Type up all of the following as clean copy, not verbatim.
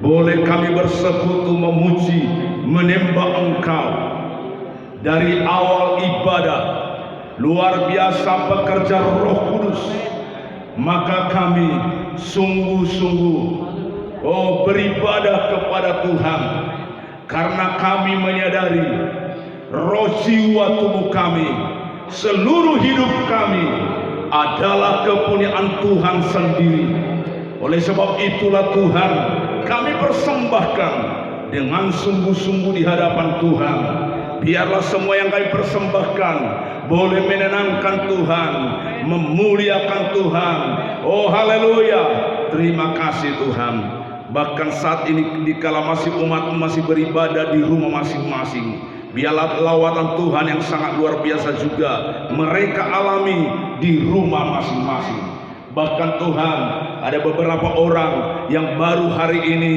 boleh kami bersekutu memuji, menyembah Engkau. Dari awal ibadah, luar biasa pekerja Roh Kudus, maka kami sungguh-sungguh beribadah kepada Tuhan, karena kami menyadari roh jiwa tubuh kami, seluruh hidup kami adalah kepunyaan Tuhan sendiri. Oleh sebab itulah Tuhan, kami persembahkan dengan sungguh-sungguh di hadapan Tuhan. Biarlah semua yang kami persembahkan boleh menenangkan Tuhan, memuliakan Tuhan. Oh haleluya, terima kasih Tuhan. Bahkan saat ini dikala masih umat masih beribadah di rumah masing-masing, biarlah lawatan Tuhan yang sangat luar biasa juga mereka alami di rumah masing-masing. Bahkan Tuhan, ada beberapa orang yang baru hari ini,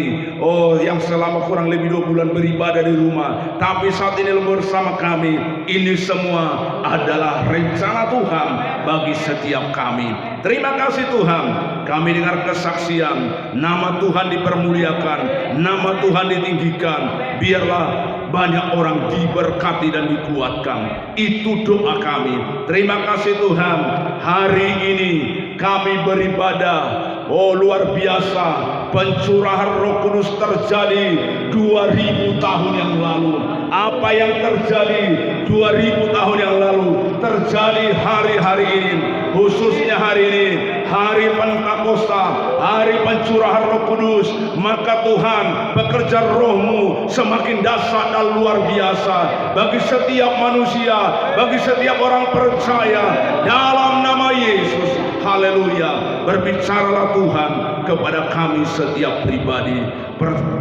yang selama kurang lebih 2 bulan beribadah di rumah, tapi saat ini bersama kami. Ini semua adalah rencana Tuhan bagi setiap kami. Terima kasih Tuhan, kami dengar kesaksian, nama Tuhan dipermuliakan, nama Tuhan ditinggikan. Biarlah banyak orang diberkati dan dikuatkan. Itu doa kami. Terima kasih Tuhan, hari ini kami beribadah. Luar biasa, pencurahan Roh Kudus terjadi 2000 tahun yang lalu. Apa yang terjadi 2000 tahun yang lalu terjadi hari-hari ini, khususnya hari ini, hari Pentakosta, hari pencurahan Roh Kudus. Maka Tuhan, pekerjaan Roh-Mu semakin dahsyat dan luar biasa bagi setiap manusia, bagi setiap orang percaya, dalam nama Yesus. Haleluya. Berbicaralah Tuhan kepada kami setiap pribadi.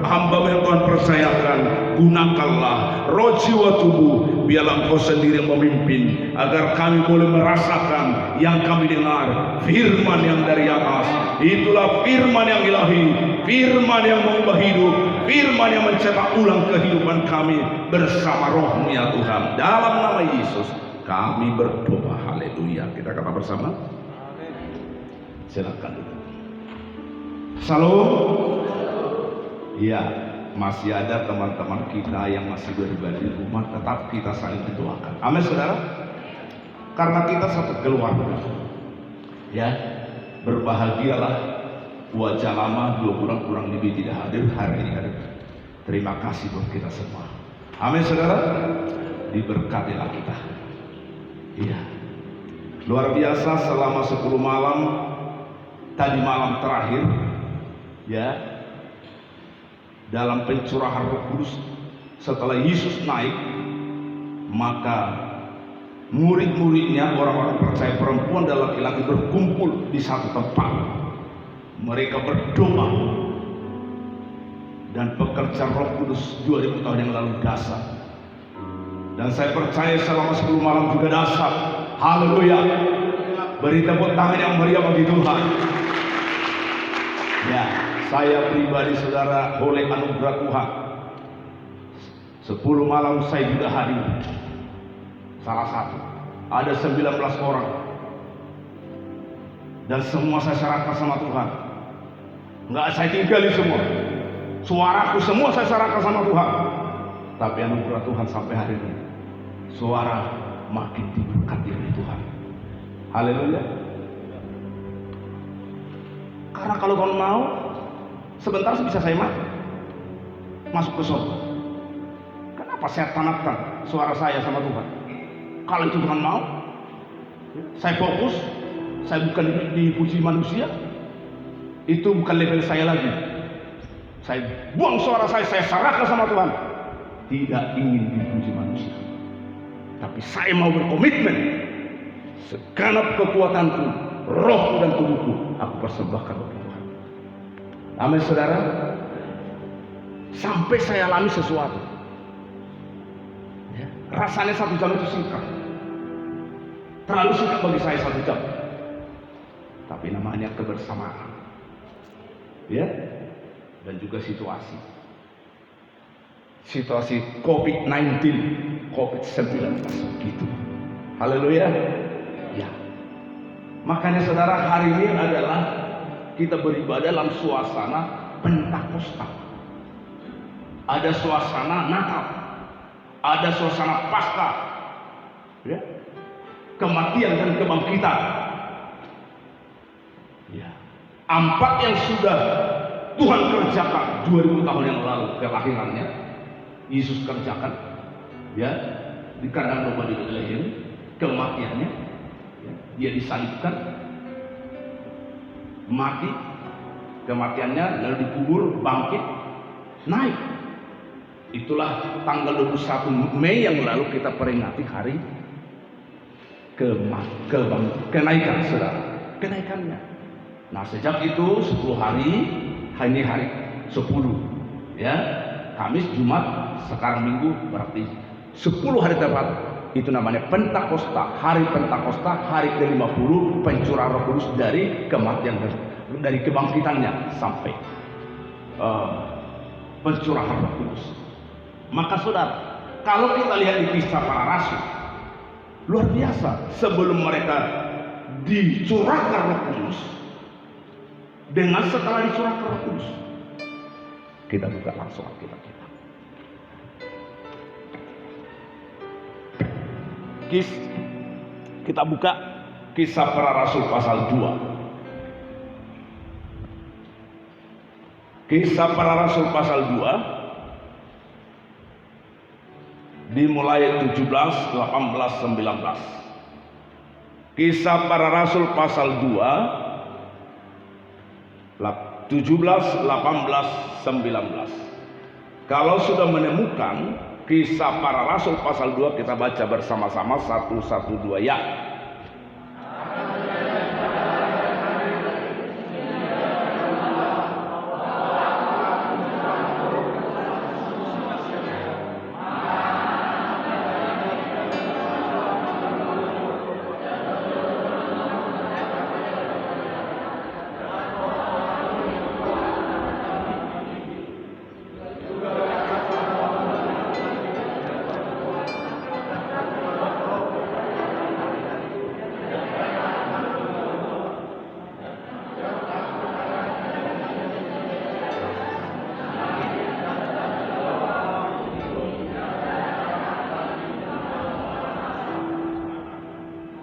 Hamba yang Tuhan percayakan, gunakanlah roh jiwa tubuh, biarlah Engkau sendiri yang memimpin, agar kami boleh merasakan yang kami dengar, firman yang dari atas. Itulah firman yang ilahi, firman yang mengubah hidup, firman yang mencetak ulang kehidupan kami bersama Roh-Mu ya Tuhan. Dalam nama Yesus kami berdoa. Haleluya. Kita kata bersama. Silakan dulu. Salam. Ya, masih ada teman-teman kita yang masih beribadah di rumah, tetap kita saling mendoakan. Amin saudara. Karena kita satu keluarga. Ya, berbahagialah. Wajah lama 2 bulan kurang lebih tidak hadir, hari ini hadir. Terima kasih buat kita semua. Amin saudara. Diberkatilah kita. Iya. Luar biasa selama 10 malam. Tadi malam terakhir, ya, dalam pencurahan Roh Kudus, setelah Yesus naik, maka murid-muridnya, orang-orang percaya perempuan dan laki-laki berkumpul di satu tempat. Mereka berdoa, dan pekerjaan Roh Kudus 2000 tahun yang lalu dahsyat. Dan saya percaya selama 10 malam juga dahsyat. Haleluya. Beri tepuk tangan yang meriah bagi Tuhan. Ya, saya pribadi saudara oleh anugerah Tuhan 10 malam saya juga hadir. Salah satu, ada 19 orang, dan semua saya serahkan sama Tuhan. Enggak saya tinggalin semua, suaraku semua saya serahkan sama Tuhan. Tapi anugerah Tuhan sampai hari ini, suara makin diberkati oleh Tuhan. Haleluya. Karena kalau Tuhan mau, sebentar bisa saya mati, masuk ke surga. Kenapa saya tanamkan suara saya sama Tuhan? Kalau itu Tuhan mau, saya fokus, saya bukan dipuji manusia, itu bukan level saya lagi. Saya buang suara saya serahkan sama Tuhan. Tidak ingin dipuji manusia, tapi saya mau berkomitmen, segenap kekuatanku, rohku dan tubuhku, aku persembahkan bagi Tuhan. Amin saudara. Sampai saya alami sesuatu, ya, rasanya 1 jam itu singkat, terlalu singkat bagi saya 1 jam, tapi namanya kebersamaan, ya, dan juga situasi COVID-19, COVID-19 gitu. Haleluya. Ya. Makanya saudara, hari ini adalah kita beribadah dalam suasana Pentakosta. ada suasana Natal, ada suasana Paskah, ya, kematian dan kebangkitan. Ya. 4 yang sudah Tuhan kerjakan 2000 tahun yang lalu, kelahirannya Yesus kerjakan, ya, di kandang domba di Betlehem, kematiannya, ya, dia disalibkan, mati, kematiannya, lalu dikubur, bangkit, naik. Itulah tanggal 21 Mei yang lalu kita peringati hari kenaikan, saudara, kenaikannya. Nah, sejak itu 10 hari, ini hari 10, ya, Kamis, Jumat, sekarang Minggu, berarti 10 hari tepat. Itu namanya Pentakosta, hari Pentakosta, hari ke-50 pencurahan Roh Kudus dari kematian, dari kebangkitannya sampai pencurahan Roh Kudus. Maka saudara, kalau kita lihat di Kisah Para Rasul, luar biasa. Sebelum mereka dicurahkan Roh Kudus, dengan setelah dicurahkan Roh Kudus, kita buka langsung Alkitab kita. Kita buka Kisah Para Rasul pasal 2. Kisah Para Rasul pasal 2 dimulai 17, 18, 19. Kisah Para Rasul pasal 2 17, 18, 19. Kalau sudah menemukan Kisah Para Rasul pasal 2, kita baca bersama-sama 1, 1, 2 ya.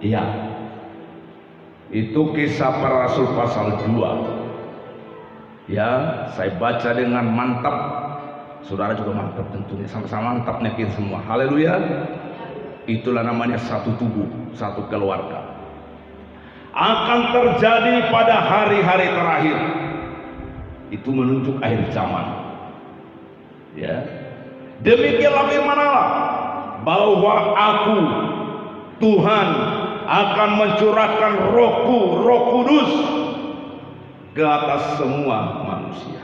Iya, itu Kisah Para Rasul pasal 2. Ya, saya baca dengan mantap. Saudara juga mantap tentunya, sama-sama mantapnya kita semua. Haleluya. Itulah namanya satu tubuh, satu keluarga. Akan terjadi pada hari-hari terakhir. Itu menunjuk akhir zaman. Ya. Demikianlah firman Allah, bahwa aku Tuhan akan mencurahkan Rohku, Roh Kudus, ke atas semua manusia.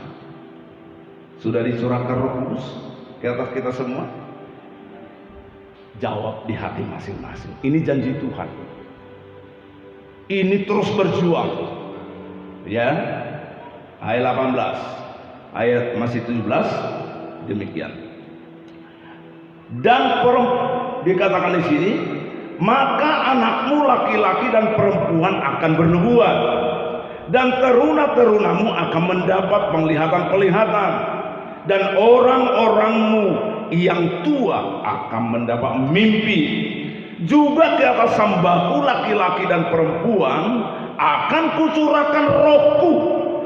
Sudah dicurahkan Roh Kudus ke atas kita semua? Jawab di hati masing-masing. Ini janji Tuhan. Ini terus berjuang. Ya. Ayat 18. Ayat masih 17. Demikian. Dan dikatakan di sini, maka anakmu laki-laki dan perempuan akan bernubuat, dan teruna-terunamu akan mendapat penglihatan-penglihatan, dan orang-orangmu yang tua akan mendapat mimpi. Juga di atas hambaku laki-laki dan perempuan akan kucurahkan Rohku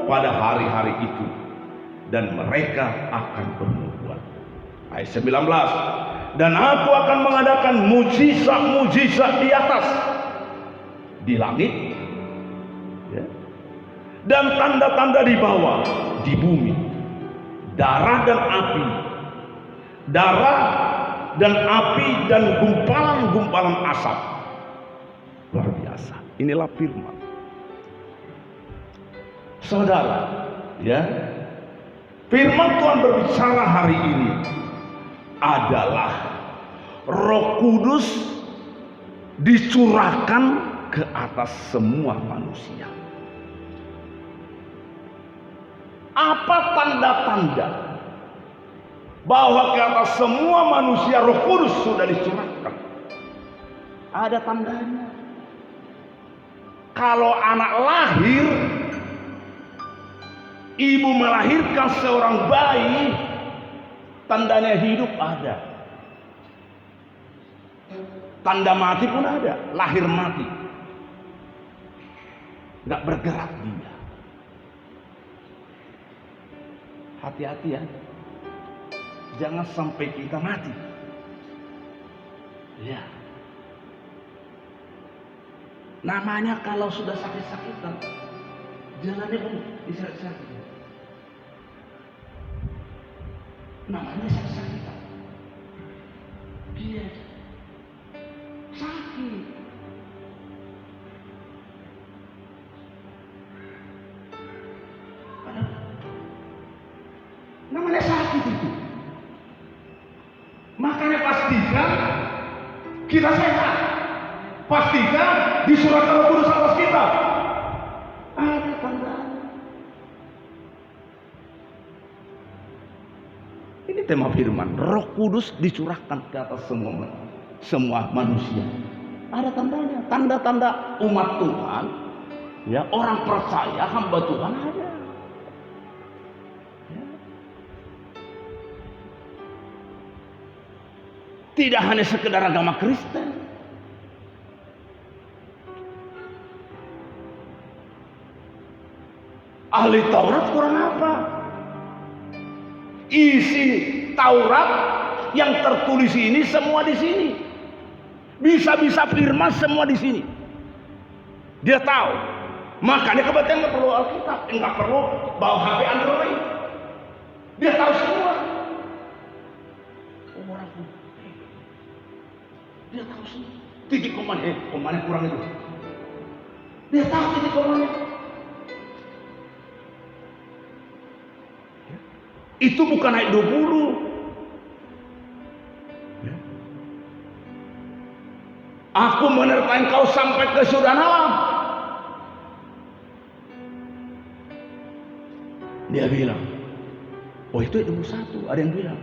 pada hari-hari itu, dan mereka akan bernubuat. Ayat 19. Dan aku akan mengadakan mujizat-mujizat di atas, di langit, ya, dan tanda-tanda di bawah, di bumi, darah dan api, darah dan api dan gumpalan-gumpalan asap. Luar biasa. Inilah firman. Saudara, ya, firman Tuhan berbicara hari ini adalah Roh Kudus dicurahkan ke atas semua manusia. Apa tanda-tanda bahwa ke atas semua manusia Roh Kudus sudah dicurahkan? Ada tandanya. Kalau anak lahir, ibu melahirkan seorang bayi, Tandanya hidup ada. Tanda mati pun ada. Lahir mati. Nggak bergerak dia. Hati-hati ya. Jangan sampai kita mati. Ya. Namanya kalau sudah sakit-sakitan, jalannya pun disakit-sakitan. Namanya sakit-sakitan. Dia sakit. Namanya sakit itu. Makanya pastikan kita sehat. Pastikan di surat Roh Kudus atas kita ada tandanya. Ini tema firman. Roh Kudus dicurahkan ke atas semua manusia. Ada tandanya. Tanda-tanda umat Tuhan, ya, orang percaya, hamba Tuhan ada. Ya. Tidak hanya sekedar agama Kristen. Ahli Taurat kurang apa? Isi Taurat yang tertulis ini semua di sini. Bisa-bisa firman semua di sini. Dia tahu. Makanya kebetulan nggak perlu Alkitab, nggak perlu bawa HP Android. Dia tahu semua. Orang pun. Dia tahu semua. Titik komanya kurang itu. Dia tahu titik komanya. Itu bukan ayat 20. Aku menyertai engkau sampai ke surga alam. Dia bilang, oh itu ayat 21. Ada yang bilang,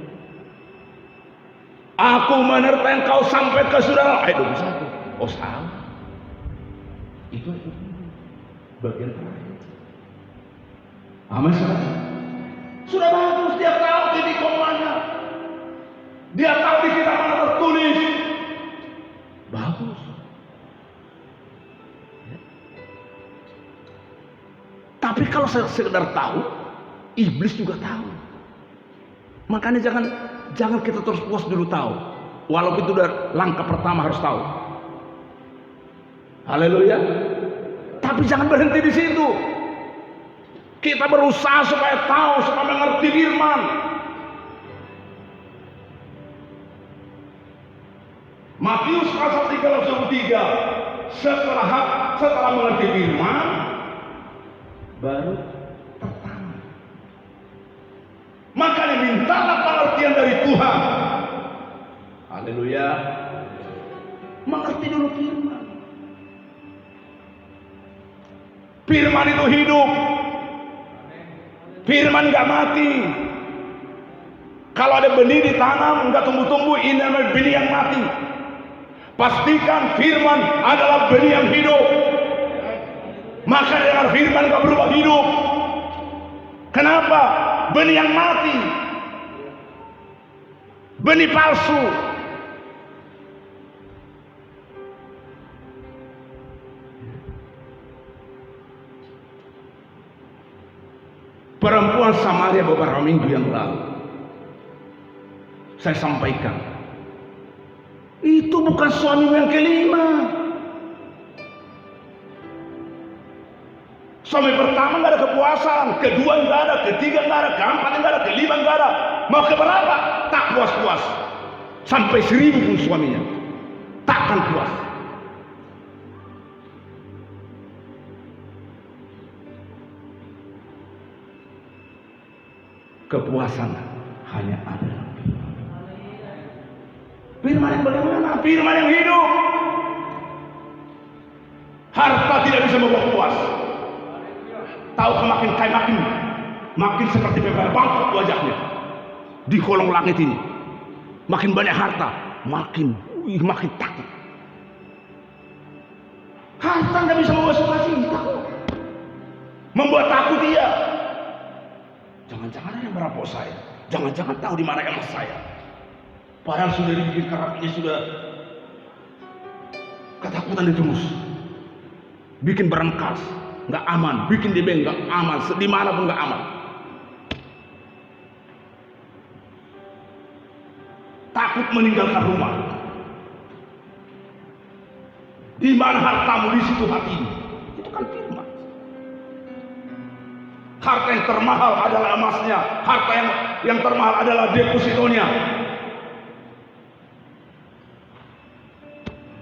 aku menyertai engkau sampai ke surga alam. Ayat 21. Oh salah. Itu ayat 20. Bagian terakhir. Amin. Sudah bagus, dia tahu titik komanya. Dia tahu di kitab mana tertulis. Bagus. Ya. Tapi kalau sekedar tahu, iblis juga tahu. Makanya jangan kita terus puas dulu tahu. Walaupun itu udah langkah pertama harus tahu. Haleluya. Tapi jangan berhenti di situ. Kita berusaha supaya tahu, supaya mengerti firman. Matius pasal 3 setelah mengerti firman, baru pertama. Makanya mintalah pengertian dari Tuhan. Haleluya. Mengerti dulu firman. Firman itu hidup. Firman gak mati. Kalau ada benih ditanam nggak tumbuh-tumbuh, ini namanya benih yang mati. Pastikan firman adalah benih yang hidup. Maka dengan firman gak berubah hidup. Kenapa? Benih yang mati, benih palsu. Perempuan Samaria beberapa minggu yang lalu saya sampaikan, itu bukan suami yang kelima. Suami pertama nggak ada kepuasan, kedua nggak ada, ketiga nggak ada, keempat nggak ada, kelima nggak ada. Mau keberapa? Tak puas-puas. Sampai 1000 pun suaminya takkan puas. Kepuasan hanya ada firman yang bagaimana? Firman yang hidup. Harta tidak bisa membawa puas. Tahu makin kaya makin seperti pepaya bangkit wajahnya di kolong langit ini. Makin banyak harta, makin takut. Harta tidak bisa membawa sukacita, membuat takut dia. Jangan-jangan ada yang merampok saya. Jangan-jangan tahu di mana emas saya. Padahal sudah dibikin keraknya, sudah ketakutan terus. Bikin berangkas, nggak aman. Bikin di bank nggak aman. Di mana pun nggak aman. Takut meninggalkan rumah. Di mana hartamu, di situ hatimu. Itu kan firman. Harta yang termahal adalah emasnya. Harta yang termahal adalah depositonya.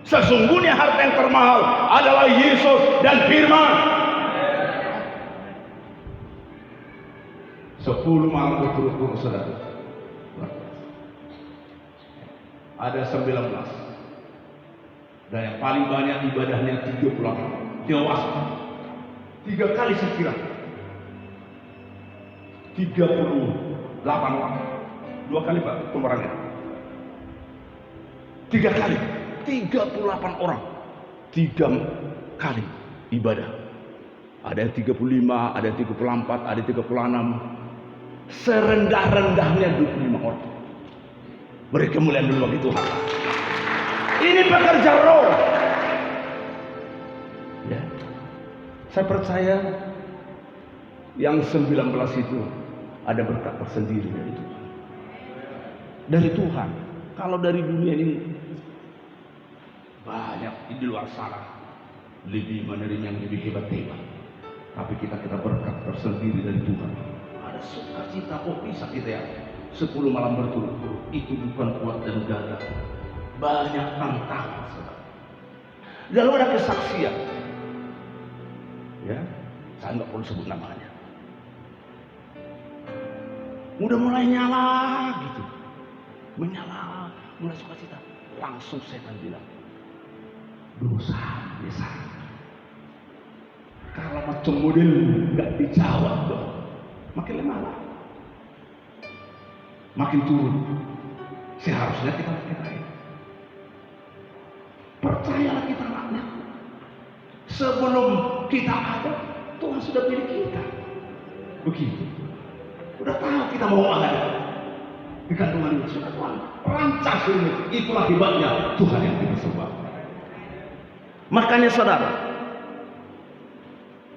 Sesungguhnya harta yang termahal adalah Yesus dan firman. 10 malam berturut-turut, saudara. Ada 19. Dan yang paling banyak ibadahnya 38. Dewasa. 3 kali saya kira. 38 orang. 2 kali Pak pemerannya. 3 kali. 38 orang. 3 kali ibadah. Ada yang 35, ada yang 34, ada yang 36. Serendah-rendahnya 25 orang. Beri kemuliaan dulu bagi Tuhan. Ini pekerja roh. Ya. Saya percaya yang 19 itu ada berkat tersendiri dari Tuhan. Dari Tuhan. Kalau dari dunia ini banyak di luar sana lebih menerima yang lebih hebat-hebat. Tapi kita berkat tersendiri dari Tuhan. Ada sukacita, kok bisa kita ya 10 malam berturut-turut. Itu bukan kuat dan gagah. Banyak tantangan, saudara. Lalu ada kesaksian. Ya, saya nggak perlu sebut namanya. Udah mulai nyala gitu, menyala, mulai sukacita. Langsung setan bilang, dosa biasa. Kalau macam model nggak dijawab dong, makin lemah, makin turun. Seharusnya kita makin naik. Percayalah kita anaknya. Sebelum kita ada, Tuhan sudah pilih kita. Begitu. Udah tahu kita mau ada. Dengan Tuhan ini sudah Tuhan rancang ini. Itulah hebatnya Tuhan yang kita sembah. Makanya saudara,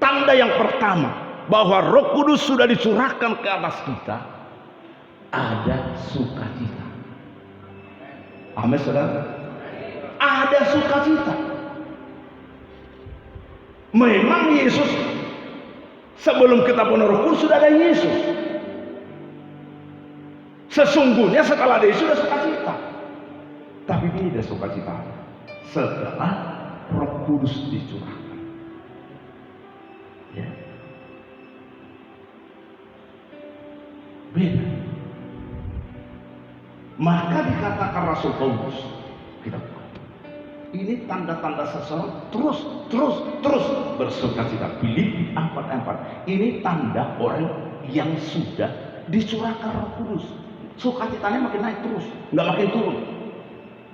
tanda yang pertama bahwa Roh Kudus sudah dicurahkan ke atas kita, ada sukacita. Amin saudara. Ada sukacita. Memang Yesus sebelum kita punya Roh Kudus sudah ada Yesus. Sesungguhnya setelah ada Yesus sudah sukacita. Tapi beda sukacita setelah Roh Kudus dicurahkan. Ya. Beda. Maka dikatakan Rasul Paulus, kita ini tanda-tanda seseorang terus bersukacita. Filipi 4:4. Ini tanda orang yang sudah dicurahkan Roh Kudus. Sukacitanya makin naik terus, nggak makin turun.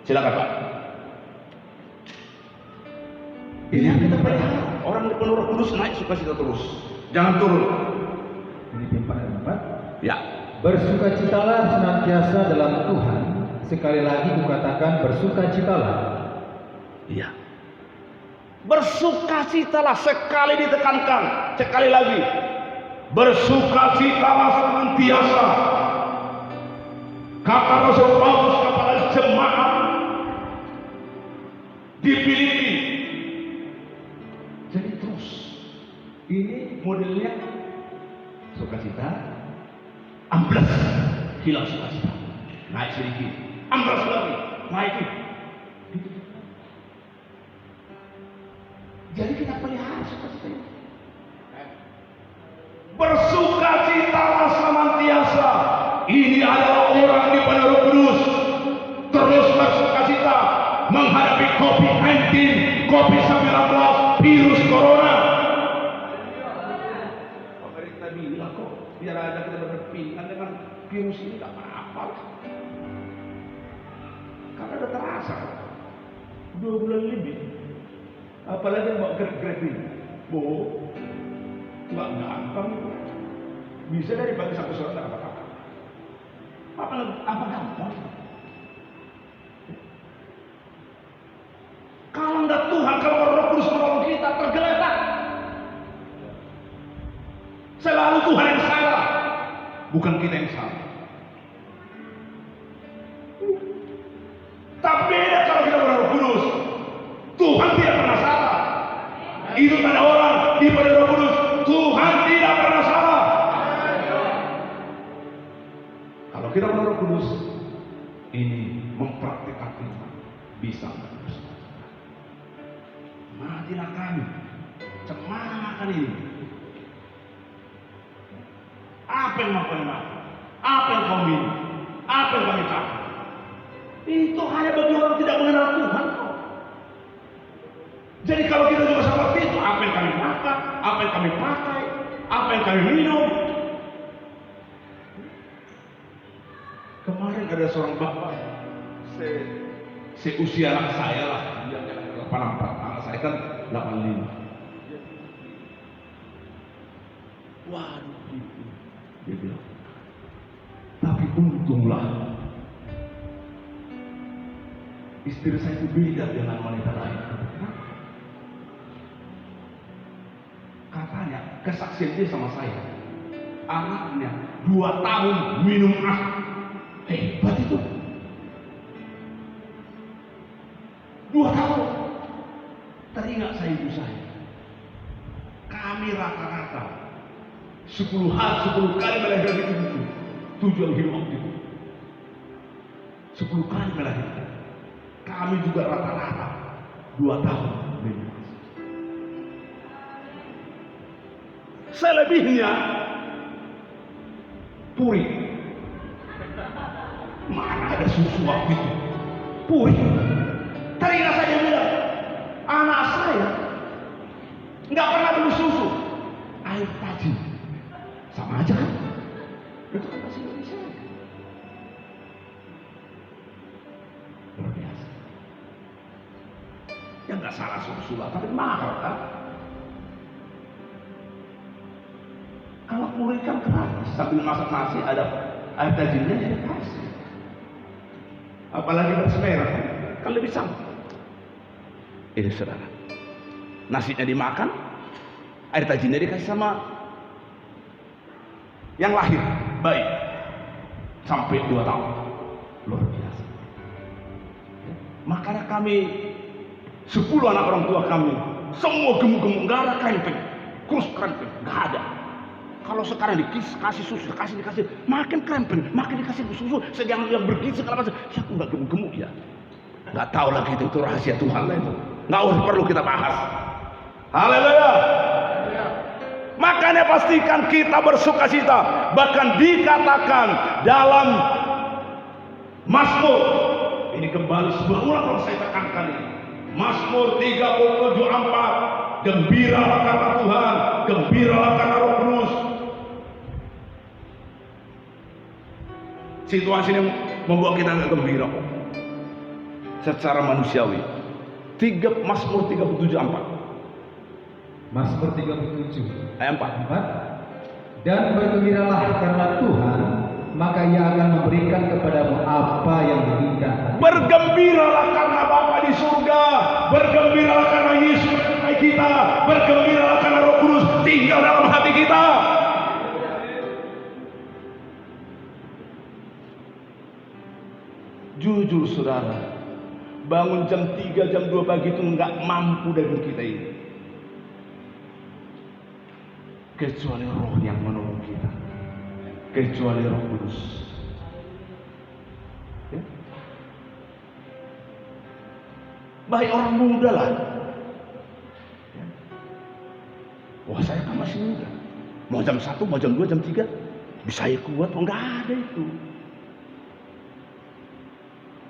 Silakan Pak. Ini yang kita pelihara. Orang dipenuhi Roh Kudus naik sukacita terus, jangan turun. Filipi 4:4. Ya. Bersukacitalah senantiasa dalam Tuhan. Sekali lagi kukatakan bersukacitalah. Iya. Bersukacitalah, sekali ditekankan, sekali lagi. Bersukacitalah senantiasa. Kata Rasul Paulus kepada jemaat di Filipi. Jadi terus, ini modelnya sukacita, ambles, hilang sukacita, naik sedikit, ambles lagi, naik. Jadi kita pelihara sukacita ini. Bersukacitalah senantiasa. Ini adalah orang di pada Roh Kudus. Terus bersukacita menghadapi COVID-19, COVID-19, virus corona. Pemerintah bilang kok biar ada kita berdampingan dengan virus ini, gak apa-apa. Karena udah terasa 2 bulan lebih. Apalagi yang mau grab ini, nggak gampang. Bisa dari bagi satu surat apa-apa. Apa gampang? Kalau enggak Tuhan, kalau Roh Kudus menolong kita, tergeletak. Selalu Tuhan yang salah, bukan kita yang salah. Tapi beda kalau kita berroh kudus. Tuhan tidak pernah salah. Itu tanda orang di pada Roh Kudus. Tuhan tidak pernah salah. Kalau kita berroh kudus, ini mempraktikkan firman, bisa terus. Matilah kami, cemana makan ini. Apa yang mau kau makan? Apa yang kau minum? Apa yang kami pakai? Itu hanya bagi orang tidak mengenal Tuhan. Jadi kalau kita juga seperti itu, apa yang kami makan, apa yang kami pakai, apa yang kami minum. Kemarin ada seorang bapak, seusia anak saya lah, dia 84, anak saya kan 85. Waduh, dia bilang, tapi untunglah istri saya itu beda dengan wanita lain. Katanya kesaksian dia sama saya, anaknya 2 tahun minum as. Hebat itu. 2 tahun. Teringat saya ibu saya. Kami rata-rata 10 kali melahirkan itu. Tujuan hidup waktu itu 10 kali melahirkan. Kami juga rata-rata 2 tahun minum. Selebihnya puri. Mana ada susu waktu itu? Puri. Teringat saya bilang, anak saya nggak pernah minum susu, air tajin. Sama aja kan? Itu kan bahasa Indonesia. Luar biasa. Ya nggak salah susu lah, tapi mahal kan? Kalau puri kan gratis, sambil masak nasi ada air tajinnya ya dikasih. Apalagi beras merah kan lebih sama. Ini saudara, nasinya dimakan, air tajinnya dikasih sama yang lahir bayi sampai 2 tahun. Luar biasa. Makanya kami 10 anak orang tua kami semua gemuk-gemuk, nggak ada krempeng, kurus krempeng, nggak ada. Kalau sekarang dikasih susu, dikasih, makin krempeng, makin dikasih susu, sedang yang bergizi segala macam. Ya aku nggak gemuk-gemuk ya. Nggak tahu lagi itu rahasia Tuhan lah itu. Nggak usah perlu kita bahas. Haleluya. Makanya pastikan kita bersukacita. Bahkan dikatakan dalam Mazmur, ini kembali sebuah ulang kalau saya tekankan ini. Mazmur 37:4, gembiralah karena Tuhan, gembiralah karena Roh Kudus. Situasi ini membuat kita nggak gembira secara manusiawi. Mazmur 37:4. Mazmur 37 ayat 4. Dan bergembiralah karena Tuhan, maka Ia akan memberikan kepadamu apa yang diinginkan. Bergembiralah karena Bapa di surga, bergembiralah karena Yesus menyertai kita, bergembiralah karena Roh Kudus tinggal dalam hati kita. Jujur saudara, bangun jam 3, jam 2 pagi itu nggak mampu daging kita ini. Kecuali Roh yang menolong kita, kecuali Roh Kudus. Ya? Baik orang muda lah. Ya. Wah saya kan masih muda. Mau jam 1, mau jam 2, jam 3 bisa ya kuat, oh nggak ada itu.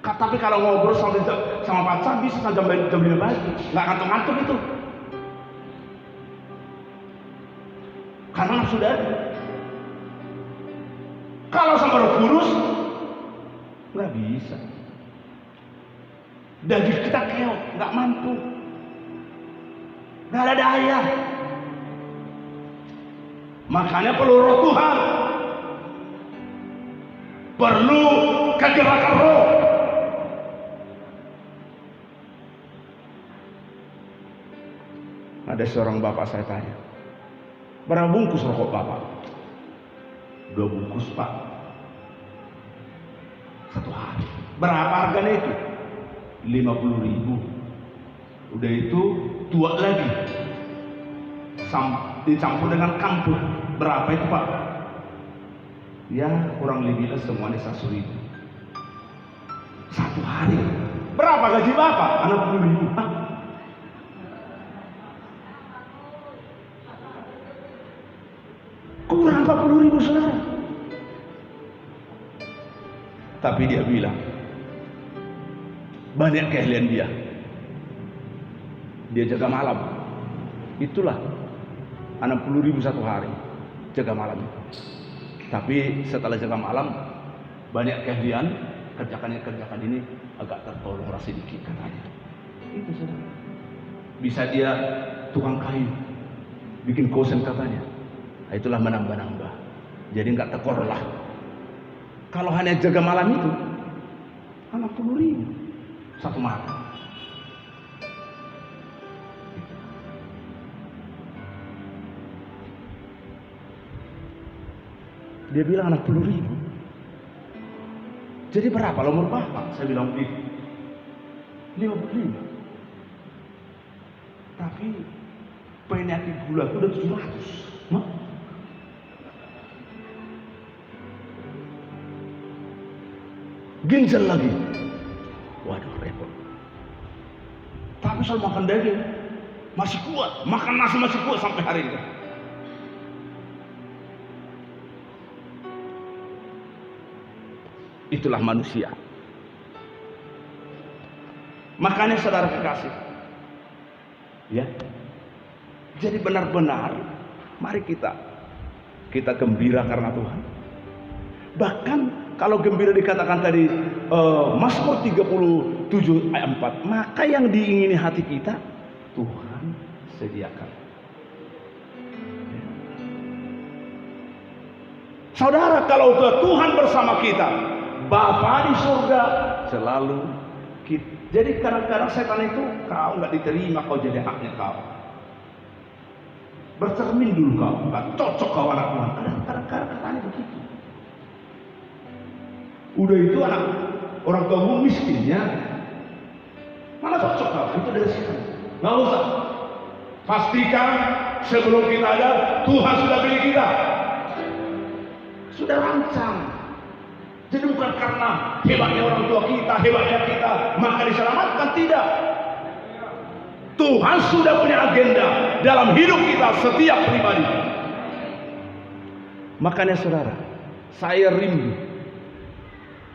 Tapi kalau ngobrol sama pacar bisa sampai jam 5 pagi, nggak ngantuk-ngantuk itu. Karena nafsu dari. Kalau sama Roh Kudus nggak bisa. Daging kita keok, nggak mampu, nggak ada daya. Makanya perlu Roh Tuhan. perlu kegerakan roh. Ada seorang bapak saya tanya, berapa bungkus rokok bapak? 2 bungkus pak, 1 hari. Berapa harganya itu? 50.000. Udah itu tua lagi, dicampur dengan kampur. Berapa itu pak? Ya kurang lebihnya semuanya 100.000. 1 hari. Berapa gaji bapak? 60.000. Hah? Kurang 40.000 saudara. Tapi dia bilang banyak keahlian dia. Dia jaga malam. Itulah 60.000 1 hari jaga malam. Tapi setelah jaga malam banyak keahlian, kerjakan ini agak tertolong rasa sedikit katanya. Itu saudara. Bisa dia tukang kayu, bikin kosen katanya. Nah, itulah menambah-nambah. Jadi nggak tekor lah. Kalau hanya jaga malam itu 60.000 1 malam. Dia bilang 60.000. Jadi berapa nomor bapak? Saya bilang begitu. 55. Tapi penyakit gula itu udah 700. Hah? Ginjal lagi. Waduh repot. Tapi soal makan daging masih kuat, makan nasi masih kuat sampai hari ini. Itulah manusia. Makanya saudara kekasih, ya. Jadi benar-benar mari kita gembira karena Tuhan. Bahkan kalau gembira dikatakan tadi Mazmur 37 ayat 4, maka yang diingini hati kita Tuhan sediakan. Saudara, kalau Tuhan bersama kita, Bapa di surga selalu kita. Jadi kadang-kadang setan itu kau nggak diterima, kau jadi haknya kau. Bercermin dulu kau, nggak cocok kau anak Tuhan. Kadang-kadang katanya begitu. Udah itu anak orang tua miskinnya, mana cocok kau? Itu dari setan. Nggak usah. Pastikan sebelum kita ada, Tuhan sudah pilih kita. Sudah rancang. Jadi bukan karena hebatnya orang tua kita, hebatnya kita, maka diselamatkan. Tidak. Tuhan sudah punya agenda dalam hidup kita setiap pribadi. Makanya saudara, saya rindu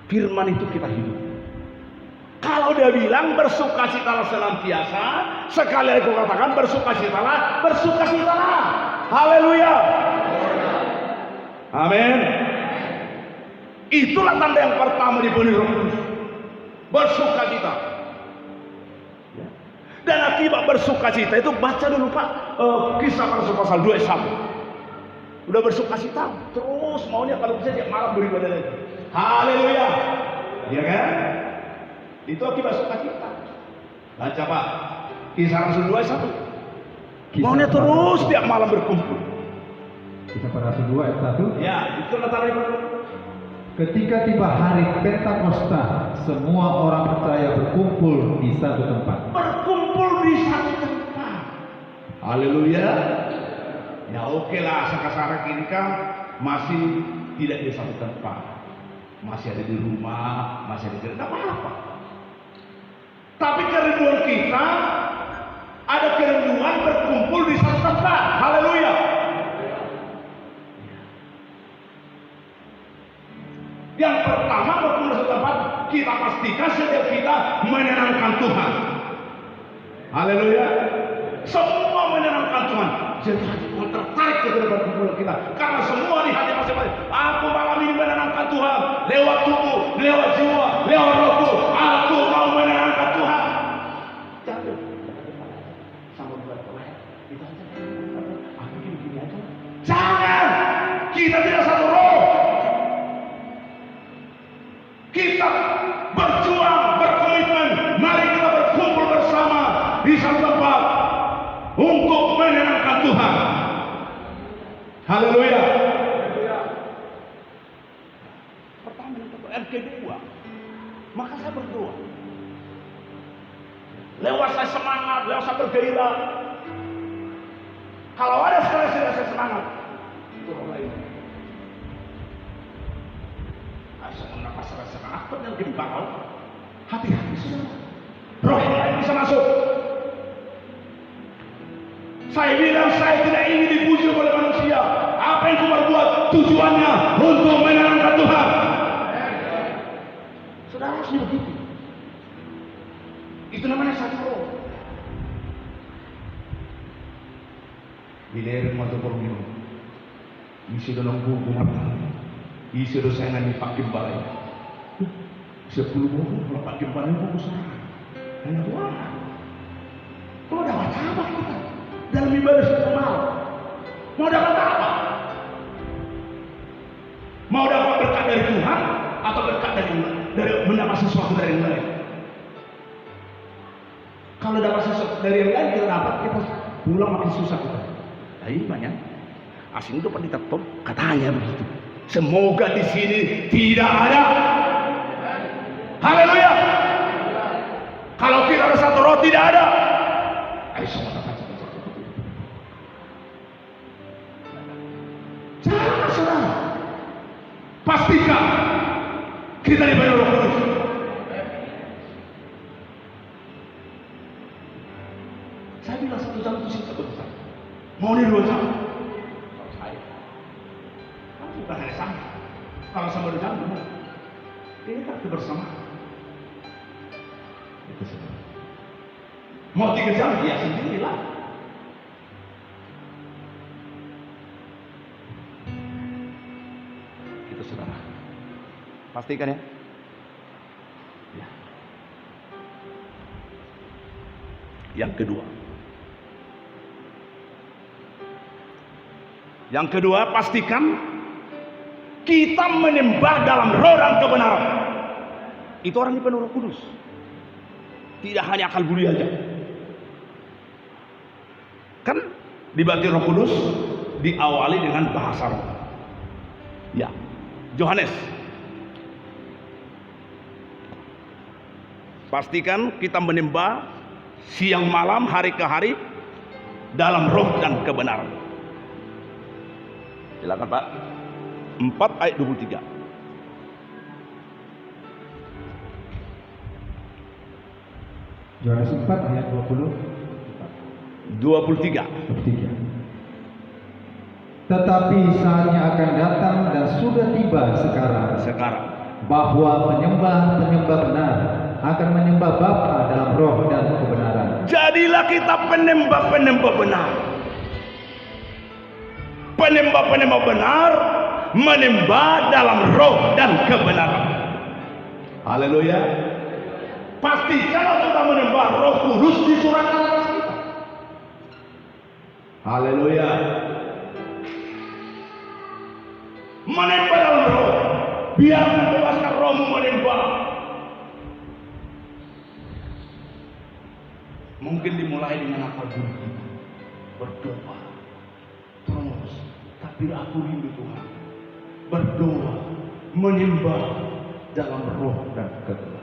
firman itu kita hidup. Kalau dia bilang bersukacitalah senantiasa, sekali aku katakan bersukacitalah, bersukacitalah. Haleluya. Amin. Itulah tanda yang pertama dipenuhi Roh Kudus. Bersukacita. Ya. Dan akibat bersukacita itu baca dulu Pak Kisah para Rasul pasal 2 ayat 1. Udah bersukacita, terus maunya kalau bisa tiap malam beribadah lagi. Haleluya. Ya kan? Itu akibat sukacita. Baca Pak Kisah Rasul 2 ayat 1. Maunya terus tiap malam berkumpul. Kisah para Rasul 2 ayat 1. Ya, itu tanda Ketika tiba hari Pentakosta, semua orang percaya berkumpul di satu tempat. Berkumpul di satu tempat. Haleluya. Ya oke lah, sekarang ini kan masih tidak di satu tempat. Masih ada di rumah, masih ada di tidak apa-apa. Tapi kerinduan kita ada kerinduan berkumpul di satu tempat. Haleluya. Yang pertama berkumpul di satu tempat, kita pastikan setiap kita menyenangkan Tuhan. Haleluya. Semua menyenangkan Tuhan. Jadi hati Tuhan tertarik ke dalam perkumpulan kita. Karena semua di hati masing-masing. Aku malam ini menyenangkan Tuhan. Lewat tubuh, lewat jiwa, lewat rohku. Aku mau menyenangkan Tuhan. Jangan. Sama beberapa lain. Kita aja. Aku gini-gini aja. Jangan. Kita tidak satu roh. di satu tempat untuk menyenangkan Tuhan. Haleluya. Pertama, yang kedua, maka saya berdoa. Lewat saya semangat, lewat saya bergairah. Kalau ada sekali saya semangat, itu orang lain. Saya mendapat semangat dan gembal. Hati-hati saudara. Roh yang lain bisa masuk. Saya bilang saya tidak ingin dipuji oleh manusia. Apa yang ku berbuat tujuannya untuk menyenangkan Tuhan. Saudara harus begitu. Itu namanya satu roh. Bilir mata pormino. Isi dalam buku mata. Isi dosa yang dipakai balai. 10 buku kalau pakai balai buku sana. Hanya doa. Kalau dapat apa kita dalam ibadah sekumal? Mau dapat apa? Mau dapat berkat dari Tuhan atau berkat dari mendapat sesuatu dari yang lain? Kalau dapat sesuatu dari yang lain kita dapat, kita pulang makin susah kita. Tapi banyak asing itu pendeta Tom katanya begitu. Semoga di sini tidak ada. Haleluya. Kalau kita ada satu roh tidak ada. Ayo semua dapat. Jangan saudara. Pastikan kita dipenuhi Roh Kudus. Saya bilang 1 jam itu singkat besar. Mau nih 2 jam? Kalau saya, bukan hanya saya. Kalau sama 2 jam, ini kan bersama. Itu saudara. Mau 3 jam, ya sendirilah. Itu saudara. Pastikan ya. Ya. Yang kedua, pastikan kita menyembah dalam roh dan kebenaran. Itu orang yang penuh Roh Kudus. Tidak hanya akal budi aja. Kan dibati Roh Kudus diawali dengan bahasa roh. Ya, Yohanes. Pastikan kita menyembah siang malam, hari ke hari dalam roh dan kebenaran. Silakan Pak. 4 ayat 23. Yohanes 4 ayat 23. Tetapi saatnya akan datang dan sudah tiba sekarang bahwa penyembah-penyembah benar akan menyembah Bapa dalam roh dan kebenaran. Jadilah kita penyembah-penyembah benar. Penyembah-penyembah benar menyembah dalam roh dan kebenaran. Haleluya. Pasti kalau kita menyembah, Roh Kudus dicurahkan atas kita. Haleluya. Menyembah dalam roh. Biar membebaskan rohmu menyembah. Mungkin dimulai dengan apa dulu? Berdoa. Terus. Tapi aku rindu Tuhan. Berdoa. Menyembah dalam roh dan kebenaran.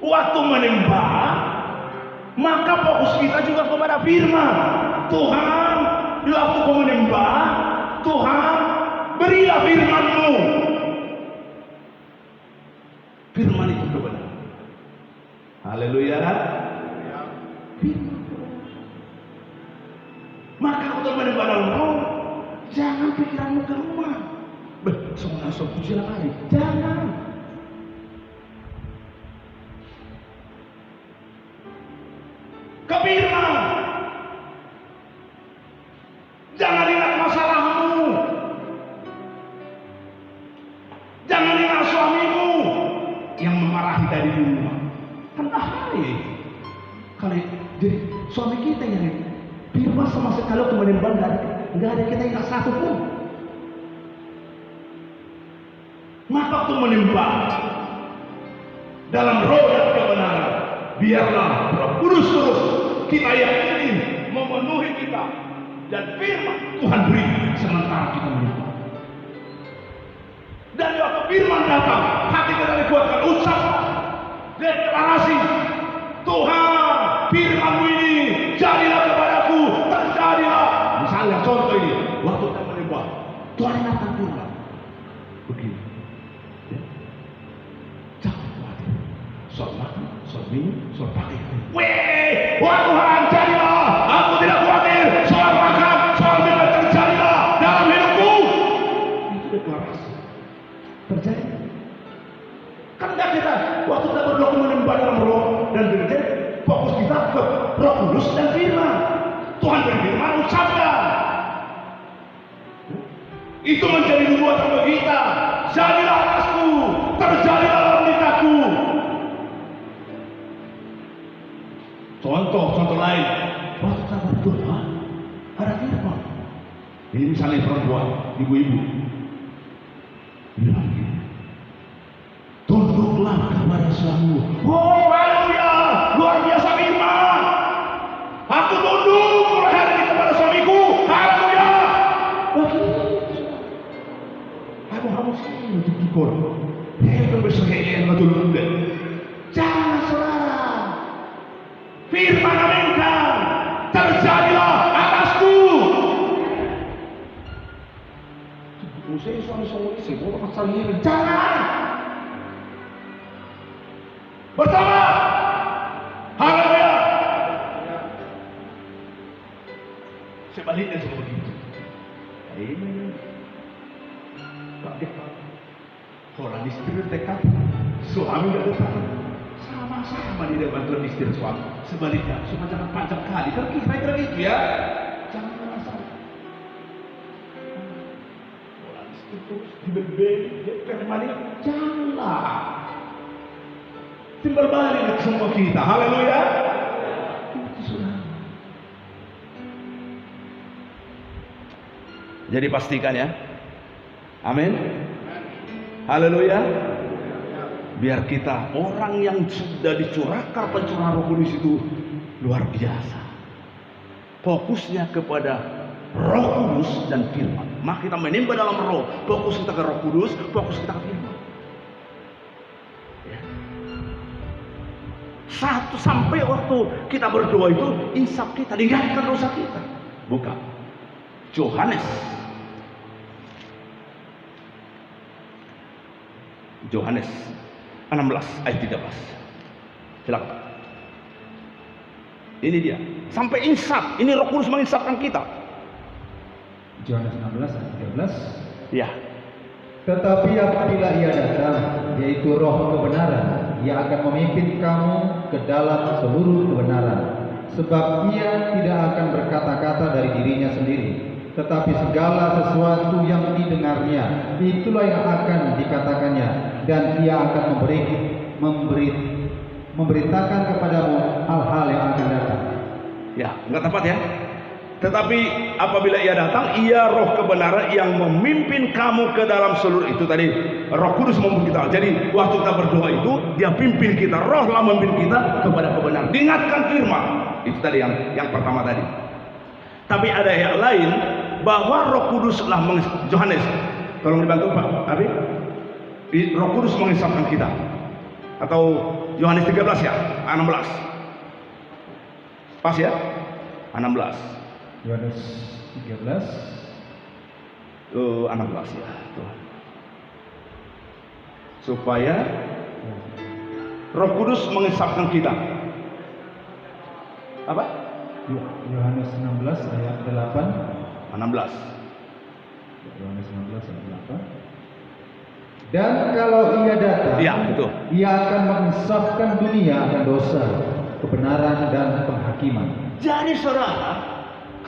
Waktu menyembah, maka fokus kita juga kepada firman. Tuhan, di waktu kau menyembah, Tuhan, berilah firman-Mu. Firman itu kebenaran. Haleluya. Maka untuk menyembah dalam roh, jangan pikiranmu ke rumah. Semua puji lagi. Jangan. Ke firman. Jangan ingat masalahmu. Jangan ingat suamimu yang memarahi dari rumah. Kan bahaya. Kalau jadi suami kita yang firman sama sekali waktu menyembah nggak ada kita ingat satu pun. Maka waktu menyembah dalam roh dan kebenaran, biarlah Roh Kudus terus kita yakini memenuhi kita, dan firman Tuhan beri sementara kita menyembah. Dan waktu firman datang, hati kita dikuatkan, ucap deklarasi, Tuhan, firman-Mu ini jadilah kepadaku, terjadilah. Misalnya contoh ini, waktu kita menyembah, Tuhan ingatkan firman begini, ya. Jangan khawatir, soal makan, soal minum, soal pakaian. Wah Tuhan, jadilah, aku tidak khawatir soal makan, soal minum, terjadilah dalam hidupku. Itu deklarasi terjadi. Kan enggak kita waktu kita berdoa menyembah dalam roh dan berjaya, fokus kita ke Roh Kudus dan firman. Tuhan berfirman, ucapkan. Itu menjadi nubuatan bagi kita. Jadilah atasku, terjadilah dalam nitaku. Contoh lain, waktu kita berdoa ada firman. Ini misalnya perempuan, ibu-ibu bilang gini, tunduklah kepada suamimu. Oh haleluya, luar biasa firman. Aku tunduk hari ini kepada suamiku. Haleluya. Aku harus untuk dikor. Itu bersedia betul betul. Jangan saudara. Firman aminkan. Terjadilah atasku. Saya suami-suami saya pasal ini. Jangan. Bersama. Haleluya. Sebaliknya seperti itu. Ini Pak orang istri tekad, suami tidak tekad, sama-sama di dalam bantuan istri suami. Sebaliknya, supaya jangan panjang kali. Kan kira-kira gitu ya. Jangan merasa orang istri terus dibeli, permani, janganlah. Timbal balik semua kita. Haleluya. Itu sudah. Jadi pastikan ya. Amin. Haleluya. Biar kita orang yang sudah dicurahkan pencurahan Roh Kudus itu luar biasa. Fokusnya kepada Roh Kudus dan firman. Maka kita menyembah dalam roh. Fokus kita ke Roh Kudus, fokus kita ke firman. Ya. Satu sampai waktu kita berdoa itu insaf kita, diingatkan dosa kita. Buka Yohanes 16 ayat 13. Silakan. Ini dia. Sampai insaf. Ini Roh Kudus menginsafkan kita. Yohanes 16 ayat 13. Ya. Tetapi apabila ia datang, yaitu Roh kebenaran, ia akan memimpin kamu ke dalam seluruh kebenaran. Sebab ia tidak akan berkata-kata dari dirinya sendiri, tetapi segala sesuatu yang didengarnya, itulah yang akan dikatakannya, dan ia akan memberitakan kepadamu hal-hal yang akan datang. Ya, enggak tepat ya. Tetapi apabila ia datang, ia Roh kebenaran yang memimpin kamu ke dalam seluruh. Itu tadi Roh Kudus memimpin kita. Jadi waktu kita berdoa itu, dia pimpin kita, Rohlah memimpin kita kepada kebenaran. Diingatkan firman. Itu tadi yang pertama tadi. Tapi ada yang lain, bahwa Roh Kuduslah Yohanes, tolong dibantu Pak Abi. Roh Kudus mengisapkan kita. Atau Yohanes 13 ya, 16. Pas ya? 16. Yohanes 13 16 ya Tuhan. Supaya Roh Kudus mengisapkan kita. Apa? Yohanes 16 ayat 8. 16. Yohanes 16 ayat 8. Dan kalau ia datang, ya, betul. Ia akan menginsafkan dunia dan dosa, kebenaran dan penghakiman. Jadi saudara,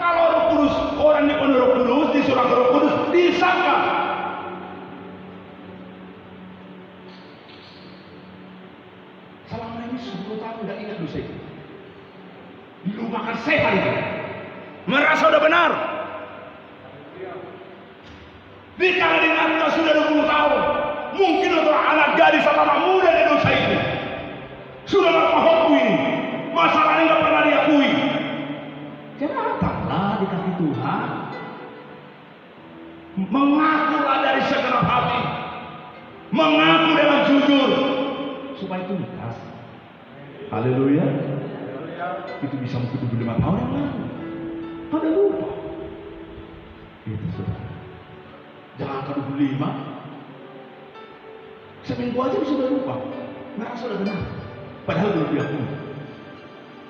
kalau Roh Kudus, orang dipenuhi Roh Kudus, disuruh ke Roh Kudus, disangka. Selama ini 10 tahun tidak ingat dosa itu. Dilupakan setan itu. Merasa udah benar. Dikala diingatkan sudah 20 tahun. Mungkin untuk anak gadis atau anak muda di dosa ini. Sudah berapa hobi ini. Tuhan, mengakulah dari segenap hati, mengaku dengan jujur, supaya itu dikasih. Haleluya. Itu bisa mungkin 25 tahun yang lalu. Pada lupa. Itu saudara. Jangan ke 25. Seminggu aja sudah lupa. Mereka sudah benar. Padahal belum diakui.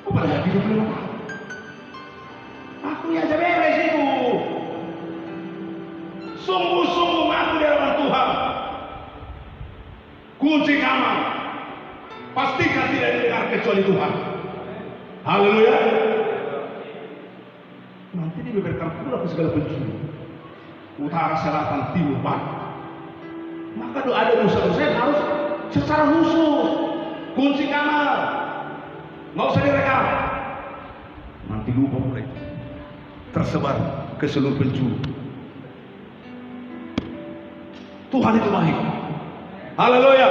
Padahal 25 tahun. Aku aja beres itu. Sungguh-sungguh mengaku di hadapan Tuhan. Kunci kamar. Pastikan tidak didengar kecuali Tuhan. Haleluya. Nanti dibeberkan pula ke segala penjuru. Utara, selatan, timur, barat. Maka ada dosa-dosa yang harus secara khusus. Kunci kamar. Nggak usah direkam. Nanti lupa mulai. Tersebar ke seluruh penjuru. Tuhan itu baik. Haleluya.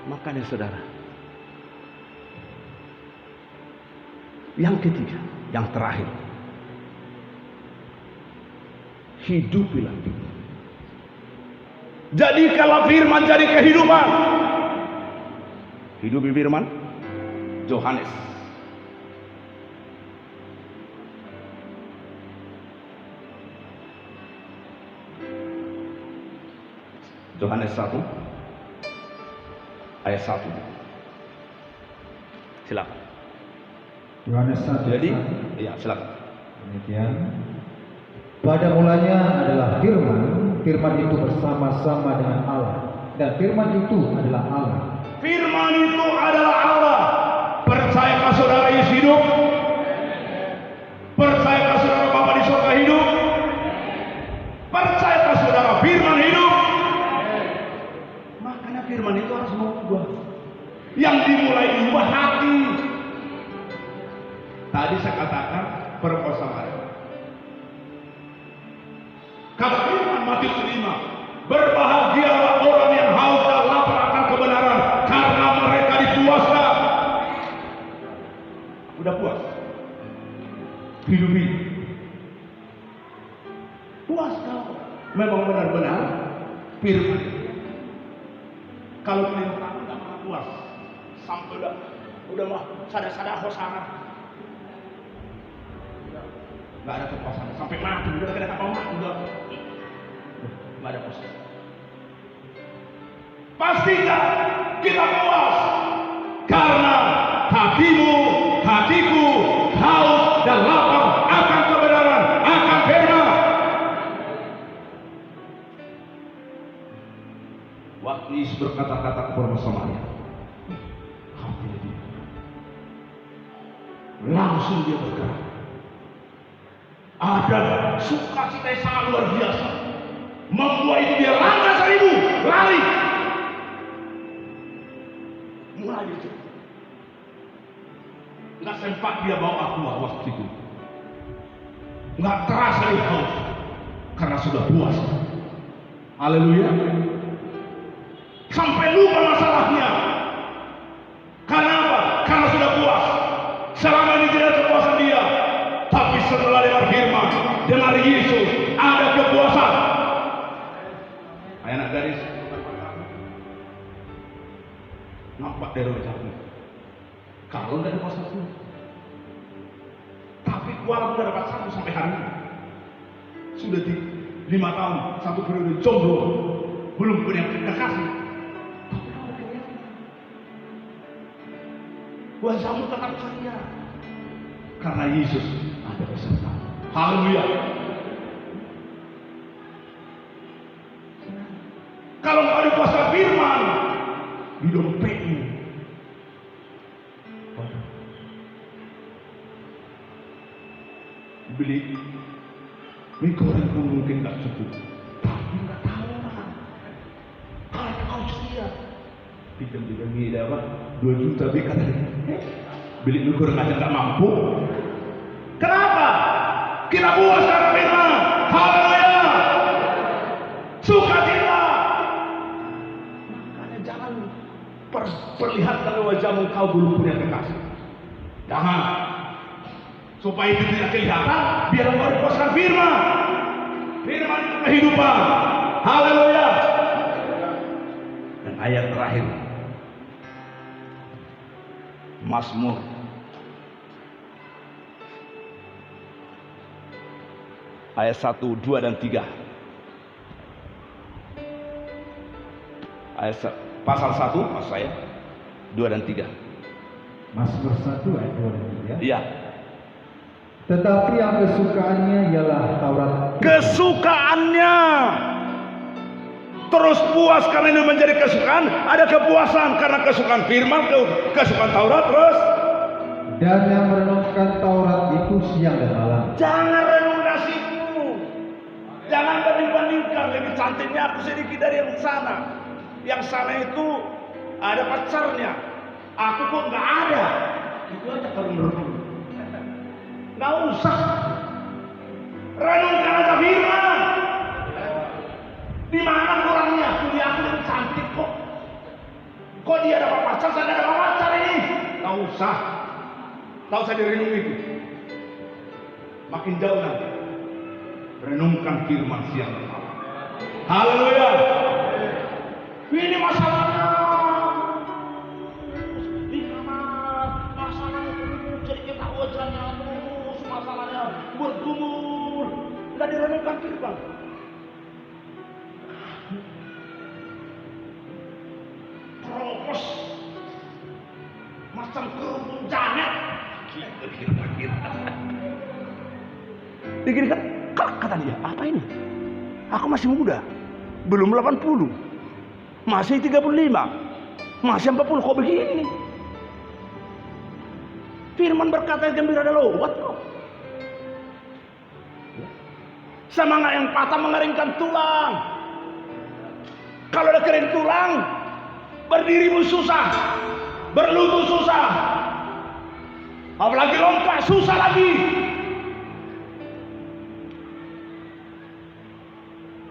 Makanya saudara, yang ketiga, yang terakhir, hidupilah firman. Jadikanlah firman jadi kehidupan. Hidupi firman. Yohanes Yohanes 1 ayat 1. Silakan. Yohanes 1. Jadi, ya silakan. Demikian. Pada mulanya adalah firman, firman itu bersama-sama dengan Allah, dan firman itu adalah Allah. Firman itu adalah Allah. Percayakah saudara Yesus hidup? Percayakah saudara Bapa di surga hidup? Percayakah saudara firman hidup? Makanya firman itu harus mengubah. Yang dimulai diubah hati. Tadi saya katakan perkosaan. Kata firman Matius 5, berbahagialah orang yang haus dan lapar akan kebenaran, karena mereka dipuaskan. Udah puas? Hidupi. Puas kalau memang benar-benar firman. Kalau kita nggak pernah puas, sampai udah mah sada-sada hosana. Nggak ada kepuasan, sampai mati, udah kena kapal mati, udah nggak ada puas. Pastikan kita puas, karena hatimu, hatiku haus dan lapar akan kebenaran, akan firman. Waktu Yesus berkata-kata kepada Samaria, hatinya dia, langsung dia bergerak. Ada sukacita yang sangat luar biasa, membuat itu dia langkah 1000 lari. Mulai itu nggak sempat dia bawa aqua waktu itu, nggak terasa dia haus karena sudah puas. Haleluya. Sampai lupa masalahnya. Karena apa? Karena sudah puas. Selama ini tidak ada kepuasan dia, tapi setelah dengar firman, dengar Yesus, ada kepuasan. Anak gadis nampak dari wajahmu, kalau nggak ada puasanya. Tapi walaupun udah dapat 1 sampai hari ini, sudah 5 tahun, 1 periode jomblo, belum punya kekasih. Wajahmu tetap ceria karena Yesus ada beserta. Haleluya. Kalau nggak ada kuasa firman di dompetmu, beli mie goreng pun mungkin nggak cukup, tapi nggak tahu lah. Kalau kau ceria, pinjam juga mie apa 2 juta bikin beli mie goreng aja nggak mampu. Kenapa? Kita puas karena firman. Haleluya. Sukacita. Makanya jangan perlihatkan wajahmu kau belum punya kekasih. Jangan. Supaya itu tidak kelihatan, biar engkau dikuasai firman. Firman itu kehidupan. Haleluya. Dan ayat terakhir, Mazmur ayat 1, 2, dan 3. Pasal 1, maksud saya 2 dan 3. Mazmur 1 ayat 2 dan 3. Iya. Tetapi yang kesukaannya ialah Taurat. Kesukaannya terus puas karena ini menjadi kesukaan. Ada kepuasan karena kesukaan firman, kesukaan Taurat terus. Dan yang merenungkan Taurat itu siang dan malam. Jangan renung nasibmu. Jangan banding-bandingkan. Lebih cantiknya aku sedikit dari yang sana. Yang sana itu ada pacarnya. Aku kok nggak ada. Itu aja kalau menurutku. Nggak usah. Renungkan aja firman. Di mana kurangnya? Kuliah aku lebih cantik kok. Kok dia dapat pacar, saya nggak dapat pacar ini? Nggak usah. Tahu saya direnungi itu. Makin jauh nanti. Renungkan firman siang dan malam. Haleluya. Ini masalahnya. Di mana masalahnya terus jadi kita wajahnya terus masalahnya bergumul. Nggak direnungkan firman. Terus macam kerupuk janet. Dikira kata dia, apa ini? Aku masih muda, belum 80, masih 35, masih 40, kok begini? Firman berkata yang gembira ada lowat kok. Semangat yang patah mengeringkan tulang. Kalau ada kering tulang, berdirimu susah, berlutut susah, apalagi lompat susah lagi.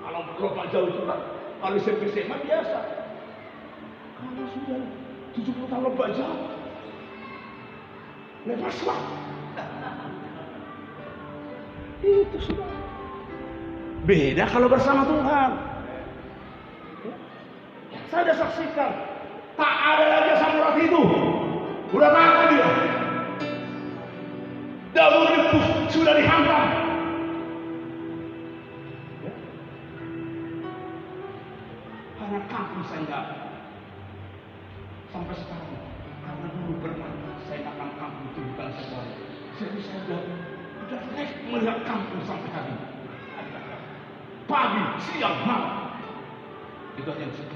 Kalau lompat jauh itu kan, kalau SMA biasa. Kalau sudah 70 tahun lompat jauh, lepaslah. Itu sudah beda kalau bersama Tuhan. Saya sudah saksikan, tak ada lagi asam urat itu. Udah takut dia. Daun itu sudah dihantam. Ya. Karena kampung saya enggak sampai sekarang. Karena dulu pernah saya makan kampung itu bukan sesuatu. Jadi saya sudah melihat kampung sampai hari ini. Pagi, siang, malam. Itu yang saya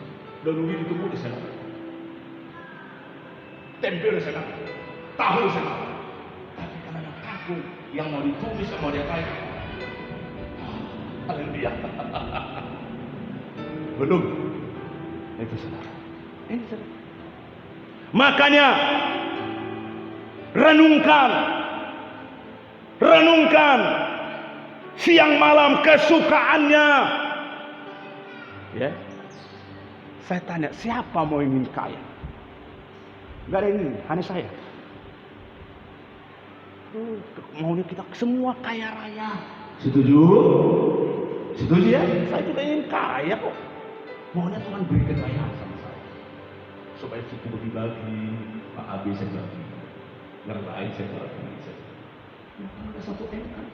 daun ini ditunggu di sana. Tempe di sana, tahu di sana. Tapi karena ada kampung yang mau ditumis, mau diapain? Haleluya. Belum. Itu saudara. Ini saudara. Makanya renungkan siang malam kesukaannya. Ya. Saya tanya, siapa mau ingin kaya? Gak ada ini, hanya saya. Maunya kita semua kaya raya. Setuju? Setuju ya? Saya juga ingin kaya kok. Maunya Tuhan beri kekayaan sama saya. Supaya cukup bagi-bagi, Pak Abi saya bagi. Yang lain saya bagi. Ya kalau ada 1 M kan.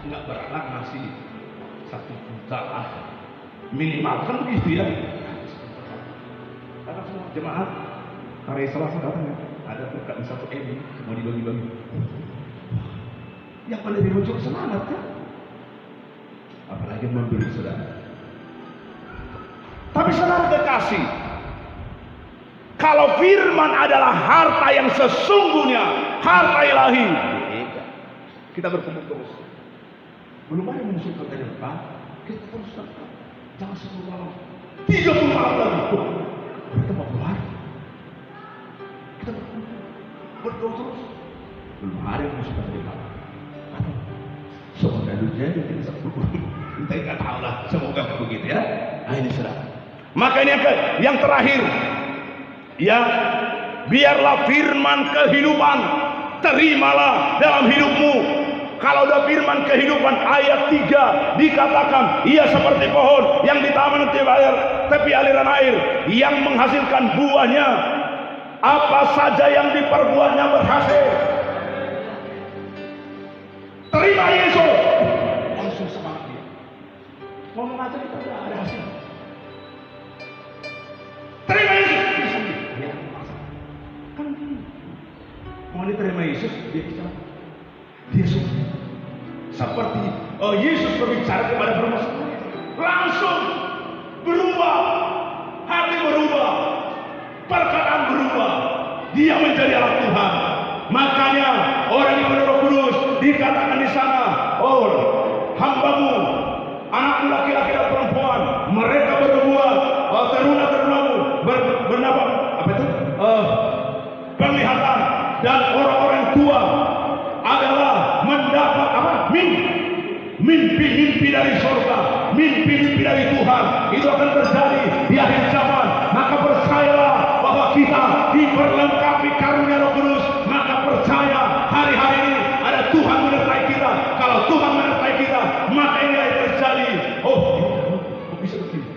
Nggak berat ngasih 1 juta lah. Minimal kan begitu ya. Karena semua jemaat hari Selasa datang ya, ada buka di 1 M semua dibagi-bagi. Yang pada dirujuk semangat kan, apalagi memberi saudara. Tapi saudara kekasih, kalau firman adalah harta yang sesungguhnya, harta ilahi, kita berkumpul terus. Belum ada musuh ke depan, kita terus tetap. Jangan 10 malam, 30 malam lagi. Kita mau keluar. Kita berdoa terus. Belum ada yang musuh ke depan. Semoga jadi kita sebut. Kita nggak tahu lah. Semoga begitu ya. Nah ini saudara. Maka ini yang terakhir, ya biarlah firman kehidupan terimalah dalam hidupmu. Kalau ada firman kehidupan ayat 3 dikatakan ia seperti pohon yang ditanam di tepi aliran air yang menghasilkan buahnya, apa saja yang diperbuatnya berhasil. Terima Yesus. Langsung semangat dia. Ngomong aja kita udah ada hasil. Terima Yesus. Dia kan gini. Mau diterima Yesus dia bicara. Dia suka. Seperti Yesus berbicara kepada perempuan, langsung berubah, hati berubah, perkataan berubah, dia menjadi anak Tuhan. Makanya orang yang Roh Kudus dikatakan di sana, oh hambamu, anakmu laki-laki dan perempuan, mereka berbuat, teruna-terunamu bernama apa itu? Penglihatan, dan orang-orang tua adalah mendapat apa? Mimpi-mimpi dari surga, mimpi-mimpi dari Tuhan. Itu akan terjadi di akhir zaman. Maka percayalah bahwa kita diperlengkapi karunia Roh Kudus. Maka percaya hari-hari ini ada Tuhan menyertai kita. Kalau Tuhan menyertai kita, maka ini yang terjadi. Oh bisa begini.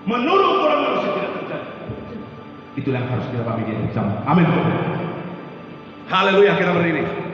Menurut orang manusia tidak terjadi. Itulah yang harus kita pahami di akhir zaman. Amin. Haleluya, kita berdiri.